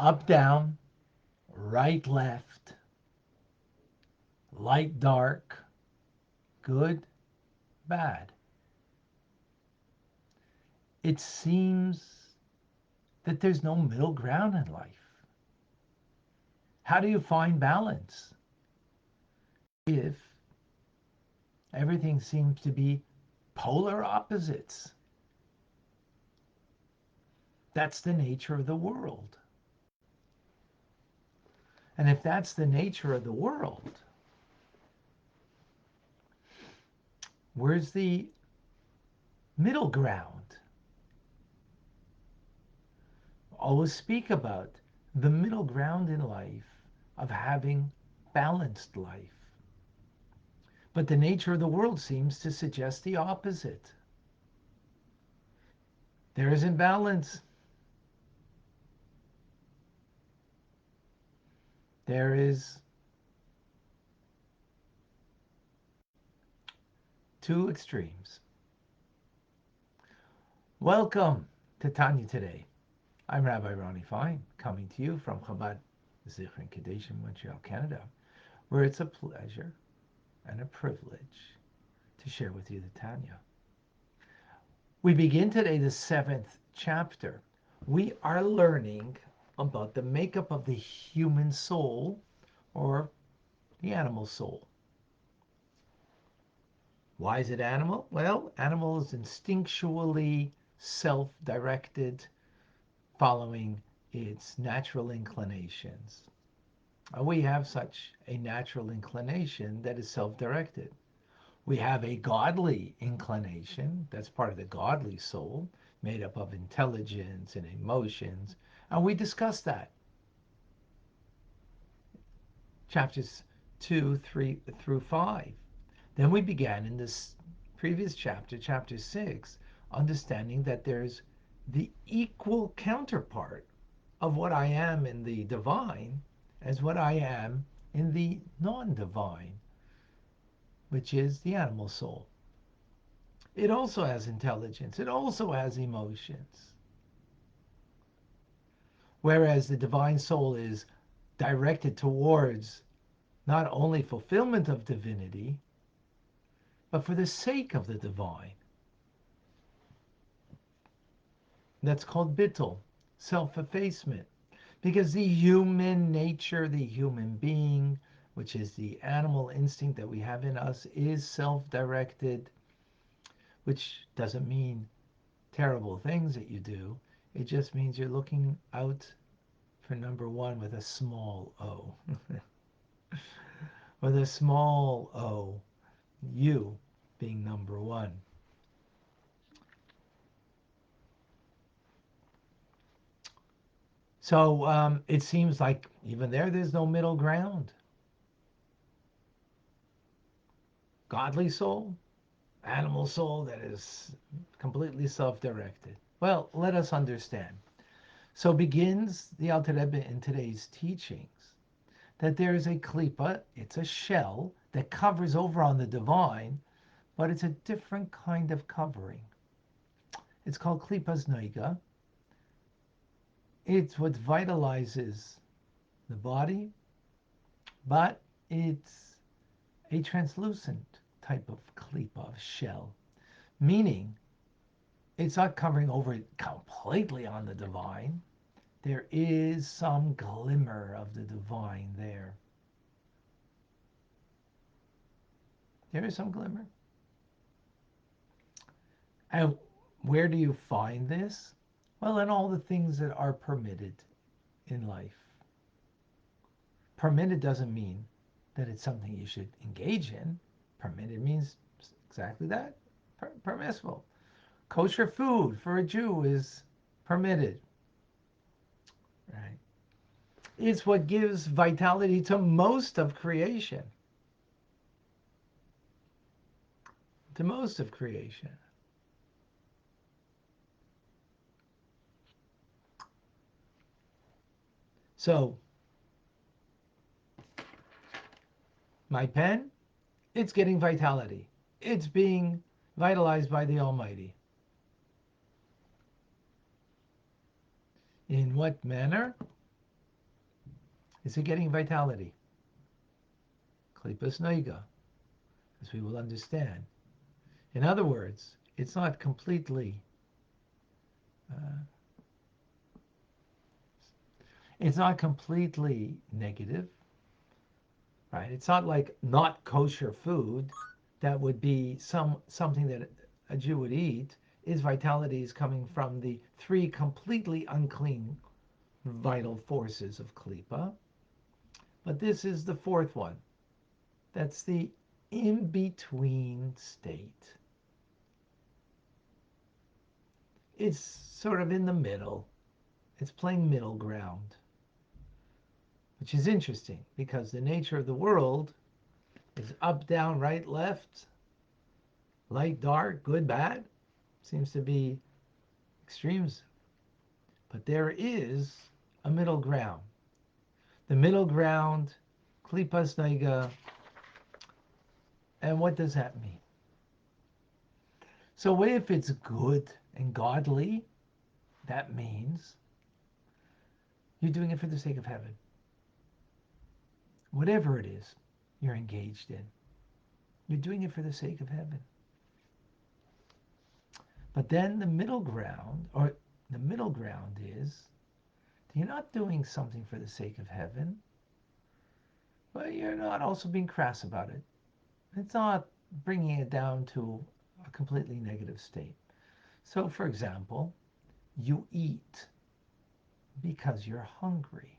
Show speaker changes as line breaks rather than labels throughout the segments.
Up, down, right, left, light, dark, good, bad. It seems that there's no middle ground in life. How do you find balance if everything seems to be polar opposites? That's the nature of the world. And if that's the nature of the world, where's the middle ground? Always speak about the middle ground in life of having balanced life. But the nature of the world seems to suggest the opposite. There isn't balance. There is two extremes. Welcome to Tanya today. I'm Rabbi Ronnie Fine, coming to you from Chabad Zichron Kadesh in Montreal, Canada, where it's a pleasure and a privilege to share with you the Tanya. We begin today the 7th chapter. We are learning about the makeup of the human soul or the animal soul. Why is it animal? Well, animal is instinctually self-directed, following its natural inclinations. We have such a natural inclination that is self-directed. We have a godly inclination, that's part of the godly soul, made up of intelligence and emotions, and we discussed that. Chapters 2, 3 through 5. Then we began in this previous chapter, chapter 6, understanding that there's the equal counterpart of what I am in the divine as what I am in the non-divine, which is the animal soul. It also has intelligence. It also has emotions. Whereas the divine soul is directed towards not only fulfillment of divinity, but for the sake of the divine. That's called bittul, self-effacement. Because the human nature, the human being, which is the animal instinct that we have in us, is self-directed, which doesn't mean terrible things that you do. It just means you're looking out for number one with a small o. With a small o, you being number one. So it seems like even there's no middle ground. Godly soul, animal soul that is completely self-directed. Well, let us understand. So begins the Alter Rebbe in today's teachings that there is a klipa, it's a shell that covers over on the divine, but it's a different kind of covering. It's called klipas noiga. It's what vitalizes the body, but it's a translucent type of klipa, of shell, meaning it's not covering over completely on the divine. There is some glimmer of the divine there. There is some glimmer. And where do you find this? Well, in all the things that are permitted in life. Permitted doesn't mean that it's something you should engage in. Permitted means exactly that, permissible. Kosher food for a Jew is permitted, right? It's what gives vitality to most of creation. To most of creation. So, my pen, it's getting vitality. It's being vitalized by the Almighty. In what manner? Is it getting vitality? Klipas noiga, as we will understand. In other words, it's not completely uh, negative, right? It's not like not kosher food that would be something that a Jew would eat. Is vitality is coming from the three completely unclean vital forces of klipa. But this is the fourth one. That's the in-between state. It's sort of in the middle. It's playing middle ground, which is interesting because the nature of the world is up, down, right, left, light, dark, good, bad. Seems to be extremes. But there is a middle ground. The middle ground, klipas naiga. And what does that mean? So if it's good and godly, that means you're doing it for the sake of heaven. Whatever it is you're engaged in, you're doing it for the sake of heaven. But then the middle ground is you're not doing something for the sake of heaven, but you're not also being crass about it. It's not bringing it down to a completely negative state. So, for example, you eat because you're hungry.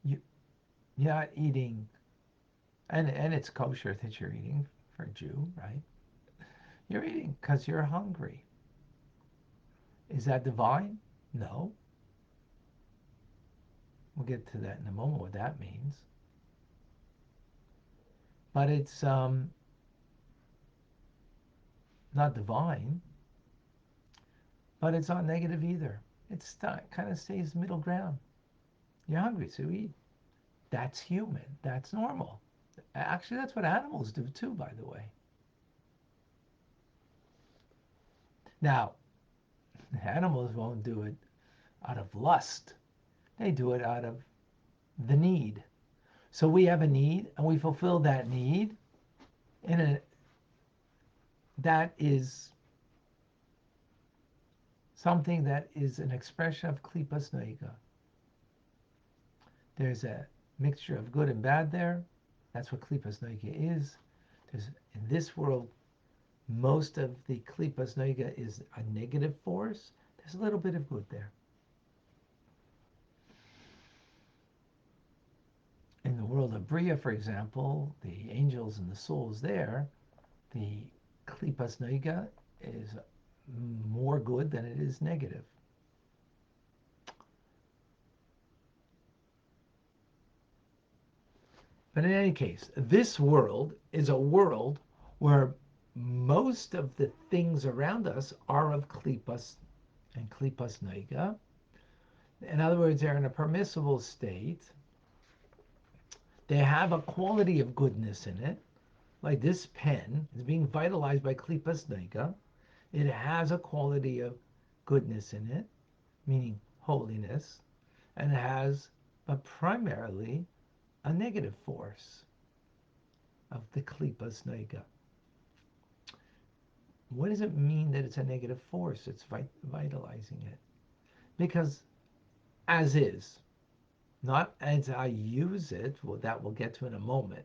You, you're not eating, and it's kosher that you're eating for a Jew, right? You're eating because you're hungry. Is that divine? No. We'll get to that in a moment, what that means. But it's not divine, but it's not negative either. It's kind of stays middle ground. You're hungry, so eat. That's human. That's normal. Actually, that's what animals do too, by the way. Now, animals won't do it out of lust. They do it out of the need. So we have a need and we fulfill that need that is something that is an expression of klipas noiga. There's a mixture of good and bad there. That's what klipas noiga is. There's in this world, most of the klipas noiga is a negative force. There's a little bit of good there. In the world of Bria, for example, the angels and the souls there, the klipas noiga is more good than it is negative. But in any case, this world is a world where most of the things around us are of klipas and klipas noiga. In other words, they're in a permissible state. They have a quality of goodness in it. Like this pen is being vitalized by klipas noiga. It has a quality of goodness in it, meaning holiness, and it has, but primarily, a negative force of the klipas noiga. What does it mean that it's a negative force? It's vitalizing it. Because as is, not as I use it, well, that we'll get to in a moment.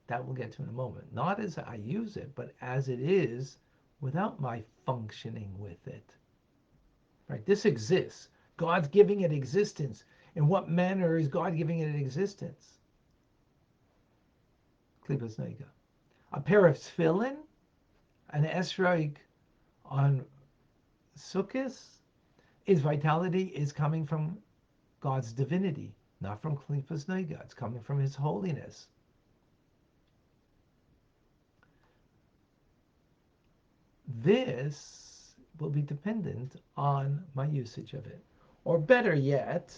That we'll get to in a moment. Not as I use it, but as it is without my functioning with it. Right? This exists. God's giving it existence. In what manner is God giving it existence? Klipas noiga. A pair of tefillin, an esrog on Sukkot, its vitality is coming from God's divinity, not from klipas noiga. It's coming from His holiness. This will be dependent on my usage of it. Or better yet,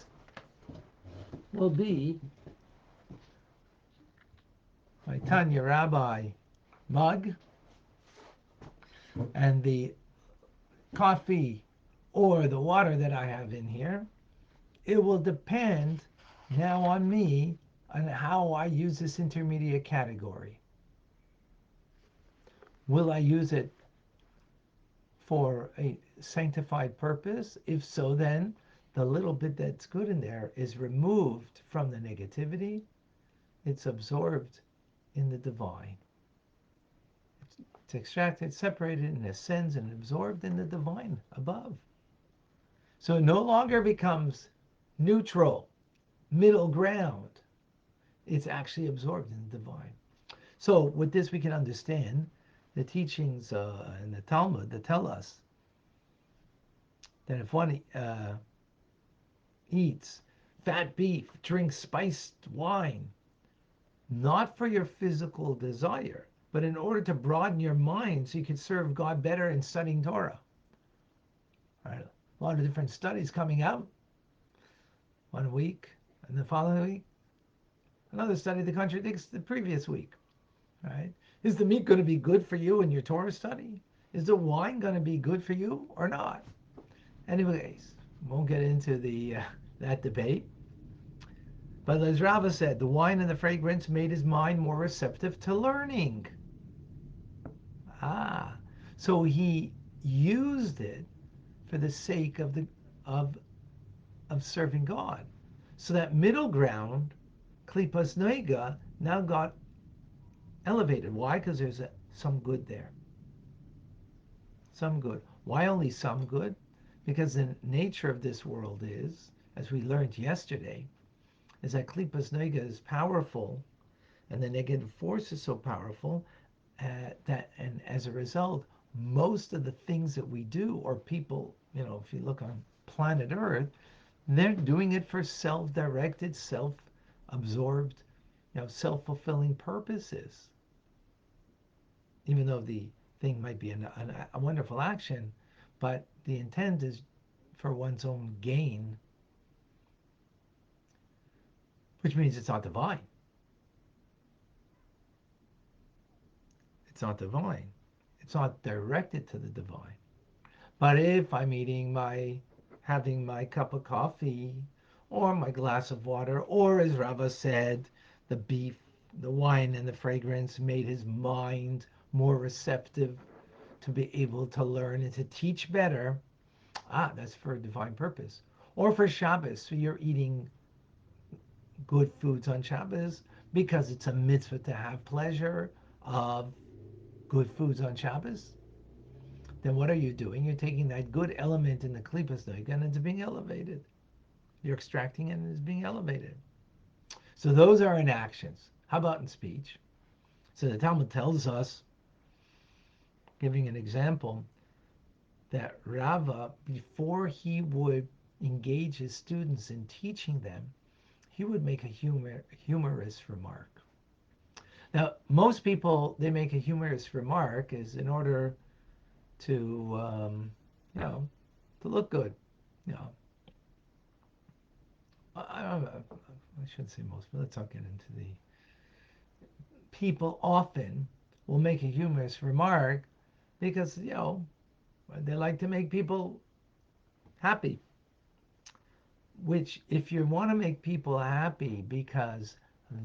will be my Tanya Rabbi mug and the coffee or the water that I have in here, it will depend now on me on how I use this intermediate category. Will I use it for a sanctified purpose? If so, then the little bit that's good in there is removed from the negativity. It's absorbed in the divine. It's extracted, separated, and ascends and absorbed in the divine above. So it no longer becomes neutral, middle ground. It's actually absorbed in the divine. So with this, we can understand the teachings in the Talmud that tell us that if one eats fat beef, drinks spiced wine, not for your physical desire, but in order to broaden your mind so you can serve God better in studying Torah. Right? A lot of different studies coming out. 1 week, and the following week, another study that contradicts the previous week. Right? Is the meat going to be good for you in your Torah study? Is the wine going to be good for you or not? Anyways, won't get into the that debate. But as Rava said, the wine and the fragrance made his mind more receptive to learning. Ah, so he used it for the sake of the of of serving God. So that middle ground, klipas noiga, now got elevated. Why? Because there's some good there. Some good. Why only some good? Because the nature of this world is, as we learned yesterday, is that klipas noiga is powerful, and the negative force is so powerful that, and as a result, most of the things that we do, or people, if you look on planet Earth, they're doing it for self-directed, self-absorbed, self-fulfilling purposes. Even though the thing might be a wonderful action, but the intent is for one's own gain, which means it's not divine. It's not divine. It's not directed to the divine. But if I'm having my cup of coffee or my glass of water, or as Rava said, the beef, the wine, and the fragrance made his mind more receptive to be able to learn and to teach better, that's for a divine purpose. Or for Shabbos, so you're eating good foods on Shabbos because it's a mitzvah to have pleasure of good foods on Shabbos. Then what are you doing? You're taking that good element in the klipas noig and it's being elevated. You're extracting it and it's being elevated. So those are in actions. How about in speech? So the Talmud tells us, giving an example, that Rava, before he would engage his students in teaching them, he would make a humorous remark. Now, most people, they make a humorous remark is in order to, to look good. You know, I shouldn't say most, but let's not get into the. People often will make a humorous remark because, they like to make people happy. Which, if you want to make people happy because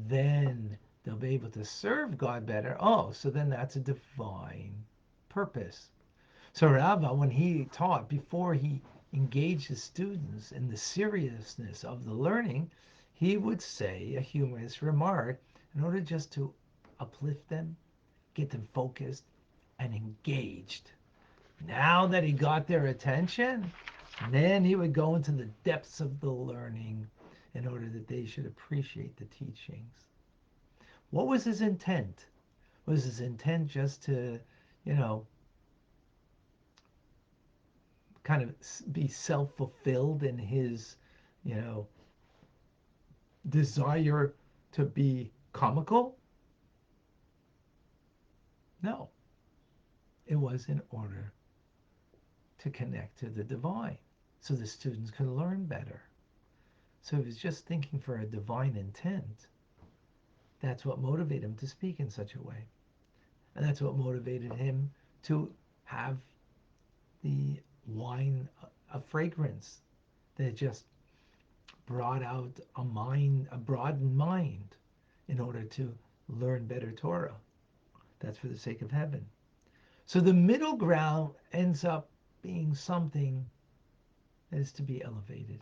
then they'll be able to serve God better, so then that's a divine purpose. So Rava, when he taught, before he engaged his students in the seriousness of the learning, he would say a humorous remark in order just to uplift them, get them focused and engaged. Now that he got their attention, then he would go into the depths of the learning in order that they should appreciate the teachings. What was his intent? Was his intent just to, you know, kind of be self-fulfilled in his, you know, desire to be comical? No. It was in order to connect to the divine so the students could learn better. So he was just thinking for a divine intent. That's what motivated him to speak in such a way. And that's what motivated him to have the wine a fragrance that just brought out a broadened mind in order to learn better Torah. That's for the sake of heaven. So the middle ground ends up being something that is to be elevated.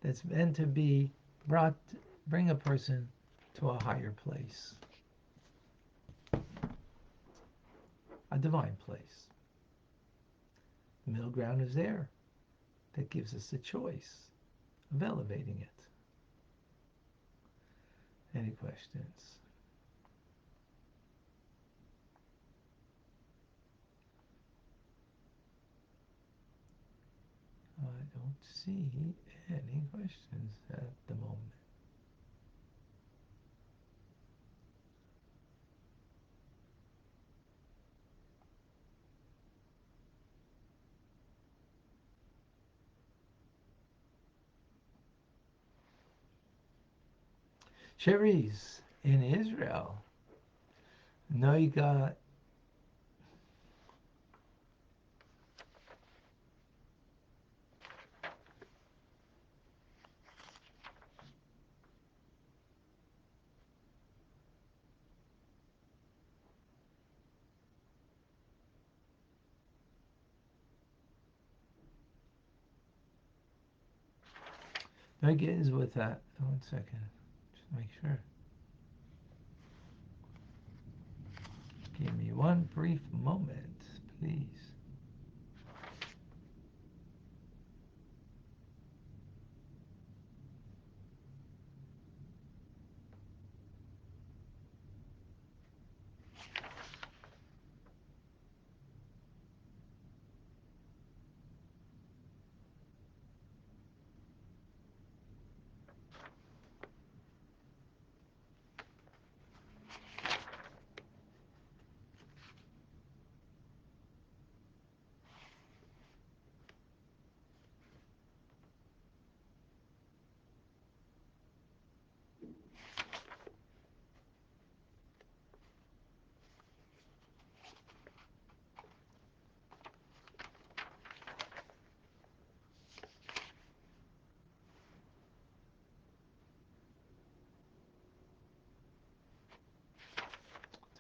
That's meant to be bring a person to a higher place, a divine place. The middle ground is there. That gives us the choice of elevating it. Any questions? I don't see any questions at the moment. Cherries in Israel. No, you got. No, get is with that. 1 second. Just make sure. Give me one brief moment, please.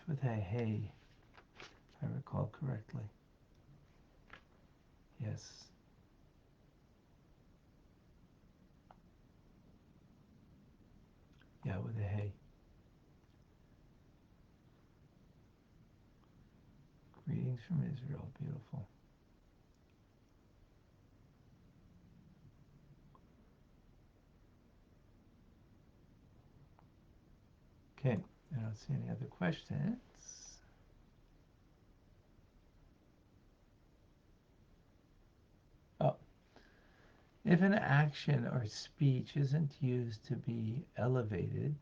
It's with a hey, if I recall correctly. Yes. Yeah, with a hey. Greetings from Israel. Beautiful. Okay, I don't see any other questions. Oh, if an action or speech isn't used to be elevated,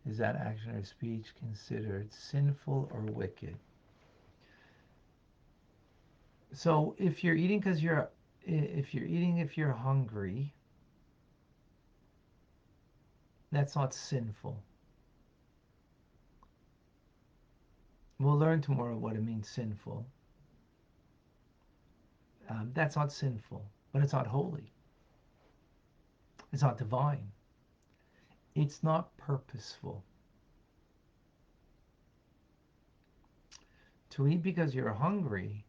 is that action or speech considered sinful or wicked? So if you're eating if you're hungry, that's not sinful. We'll learn tomorrow what it means sinful. That's not sinful, but it's not holy. It's not divine. It's not purposeful. To eat because you're hungry,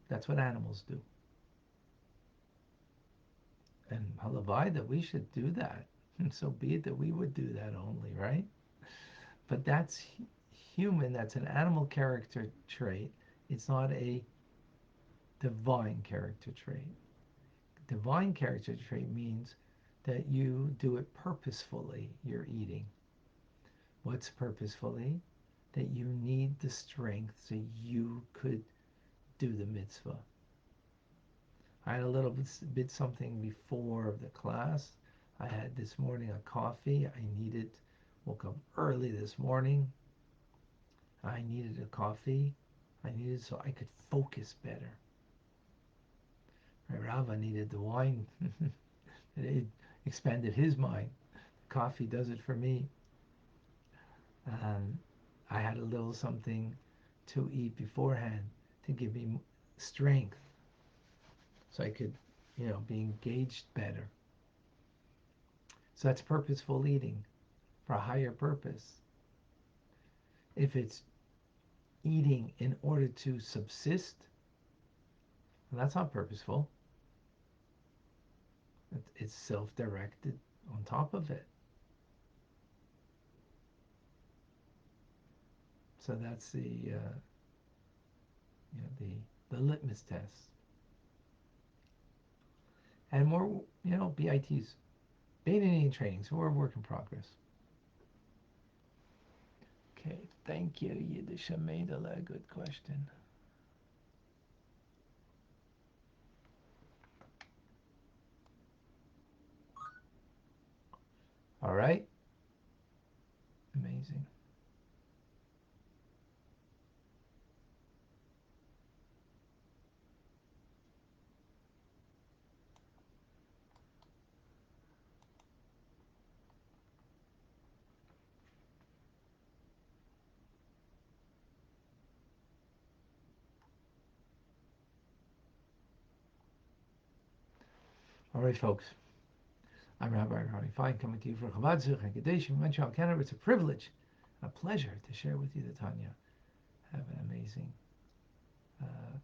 that's what animals do. And halavai that we should do that. And so be it that we would do that only, right? But that's human. That's an animal character trait. It's not a divine character trait. Divine character trait means that you do it purposefully, you're eating. What's purposefully? That you need the strength so you could do the mitzvah. I had a little bit something before the class. I had this morning a coffee. Woke up early this morning. I needed a coffee. I needed so I could focus better. My Rabbi needed the wine. It expanded his mind. The coffee does it for me. I had a little something to eat beforehand to give me strength so I could, be engaged better. So that's purposeful eating for a higher purpose. If it's eating in order to subsist, well, that's not purposeful. It's self-directed on top of it. So that's the litmus test. And more, BITs, beta eating training. So we're a work in progress. Okay, thank you, Yiddish Amedala. Good question. All right, amazing. All right, folks. I'm Rabbi Ronnie Fine, coming to you from Chabad and Kadesh in Montreal, Canada. It's a privilege, a pleasure to share with you the Tanya. Have an amazing,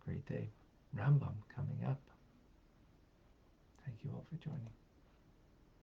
great day. Rambam coming up. Thank you all for joining.